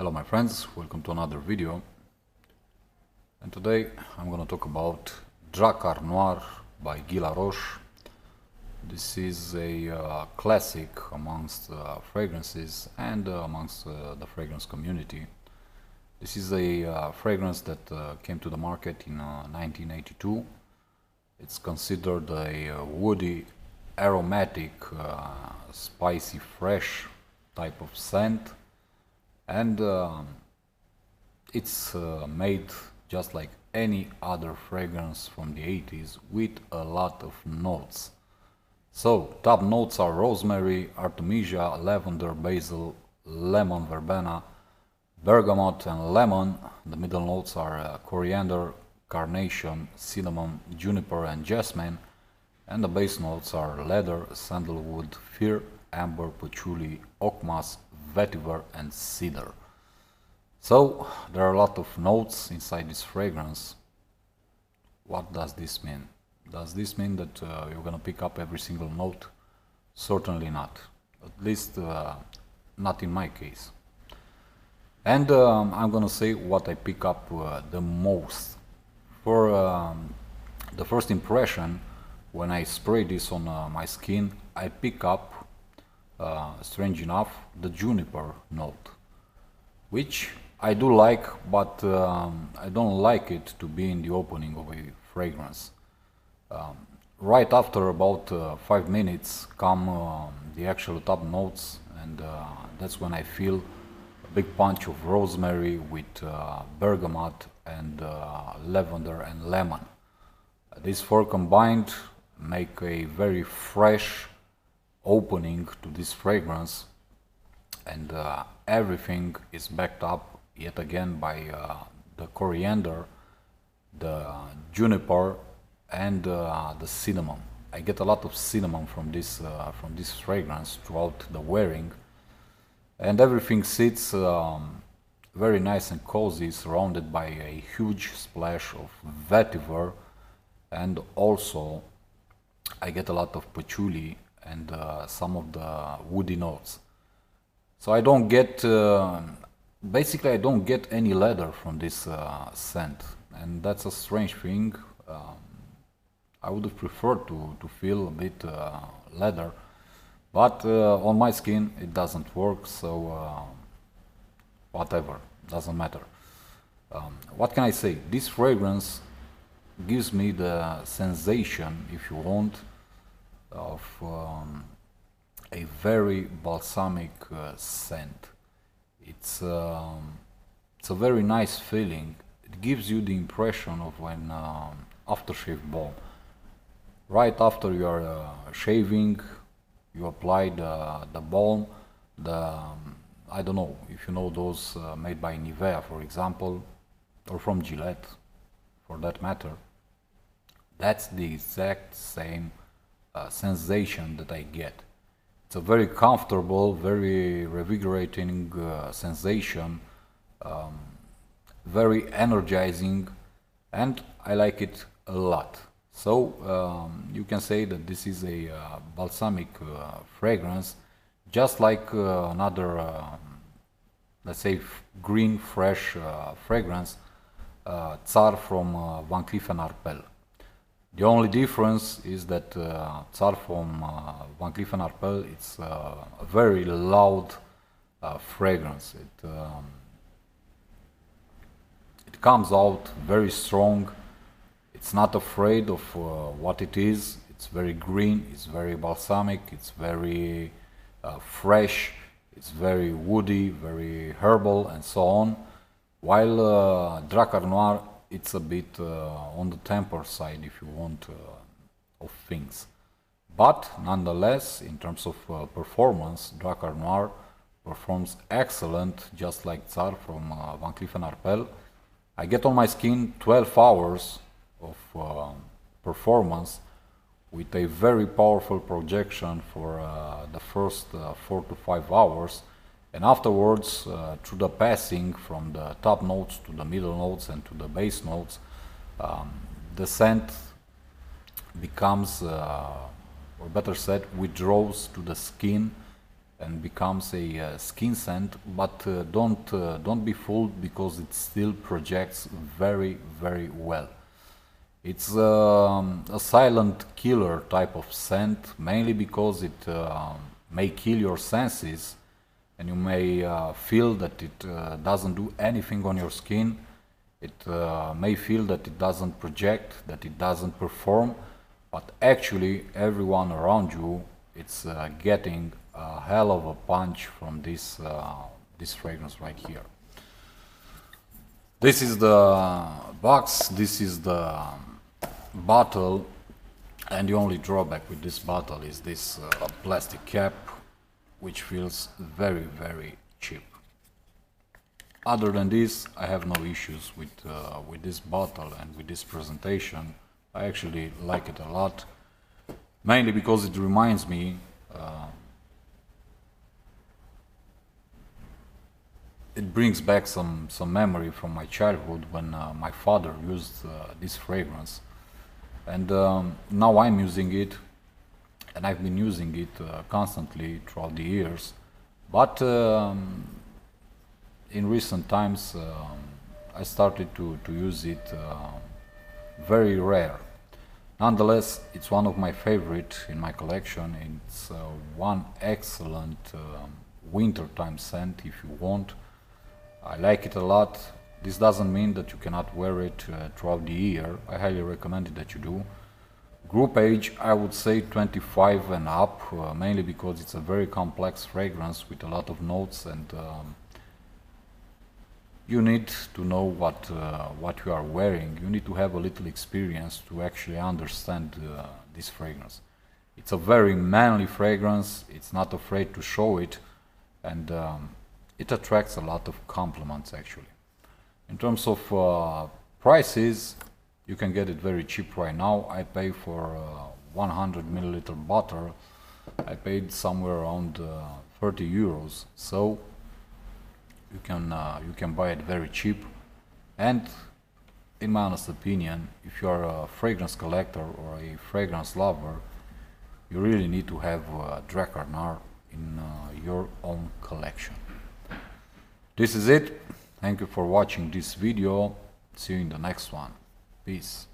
Hello my friends, welcome to another video, and today I'm gonna talk about Drakkar Noir by Guy Laroche. This is a classic amongst fragrances and amongst the fragrance community. This is a fragrance that came to the market in 1982. It's considered a woody, aromatic, spicy, fresh type of scent. And it's made just like any other fragrance from the 80s with a lot of notes. So, top notes are rosemary, artemisia, lavender, basil, lemon verbena, bergamot and lemon. The middle notes are coriander, carnation, cinnamon, juniper and jasmine. And the base notes are leather, sandalwood, fir, amber, patchouli, oak moss, vetiver and cedar. So there are a lot of notes inside this fragrance. What does this mean? Does this mean that you're gonna pick up every single note? Certainly not. At least not in my case. And I'm gonna say what I pick up the most. For the first impression, when I spray this on my skin, I pick up strange enough, the juniper note, which I do like, but I don't like it to be in the opening of a fragrance. Right after about 5 minutes come the actual top notes, and that's when I feel a big punch of rosemary with bergamot and lavender and lemon. These four combined make a very fresh opening to this fragrance, and everything is backed up yet again by the coriander, the juniper and the cinnamon. I get a lot of cinnamon from this fragrance throughout the wearing, and everything sits very nice and cozy, surrounded by a huge splash of vetiver, and also I get a lot of patchouli and some of the woody notes. So I don't get, basically I don't get any leather from this scent, and that's a strange thing. I would have preferred to feel a bit leather, but on my skin it doesn't work, so whatever, doesn't matter. What can I say? This fragrance gives me the sensation, if you want, of a very balsamic scent. It's a very nice feeling. It gives you the impression of an aftershave balm. Right after you are shaving, you apply the balm. I don't know if you know those made by Nivea, for example, or from Gillette, for that matter. That's the exact same sensation that I get. It's a very comfortable, very revigorating sensation, very energizing, and I like it a lot. So you can say that this is a balsamic fragrance, just like another, let's say, green, fresh fragrance, Tsar from Van Cleef & Arpels. The only difference is that Tsar from Van Cleef & Arpels, it's a very loud fragrance. It comes out very strong. It's not afraid of what it is. It's very green, it's very balsamic, it's very fresh, it's very woody, very herbal and so on. While Drakkar Noir, it's a bit on the temper side, if you want, of things. But nonetheless, in terms of performance, Drakkar Noir performs excellent, just like Tsar from Van Cleef & Arpels. I get on my skin 12 hours of performance with a very powerful projection for the first 4 to 5 hours. And afterwards, through the passing from the top notes to the middle notes and to the base notes, the scent becomes, or better said, withdraws to the skin and becomes a skin scent, but don't be fooled, because it still projects very well. It's a silent killer type of scent, mainly because it may kill your senses, and you may feel that it doesn't do anything on your skin. It may feel that it doesn't project, that it doesn't perform, but actually everyone around you it's getting a hell of a punch from this fragrance right here. This is the box, this is the bottle, and the only drawback with this bottle is this plastic cap, which feels very cheap. Other than this, I have no issues with this bottle and with this presentation. I actually like it a lot, mainly because it reminds me it brings back some memory from my childhood when my father used this fragrance, and now I'm using it, and I've been using it constantly throughout the years, but in recent times I started to use it very rare. Nonetheless, it's one of my favorite in my collection. It's one excellent wintertime scent if you want. I like it a lot. This doesn't mean that you cannot wear it throughout the year. I highly recommend it that you do. Group age, I would say 25 and up, mainly because it's a very complex fragrance with a lot of notes, and you need to know what you are wearing. You need to have a little experience to actually understand this fragrance. It's a very manly fragrance. It's not afraid to show it, and it attracts a lot of compliments actually. In terms of prices, you can get it very cheap right now. I pay for 100 milliliter bottle, I paid somewhere around 30 euros. So you can buy it very cheap, and in my honest opinion, if you are a fragrance collector or a fragrance lover, you really need to have Drakkar Noir in your own collection. This is it. Thank you for watching this video. See you in the next one. Peace.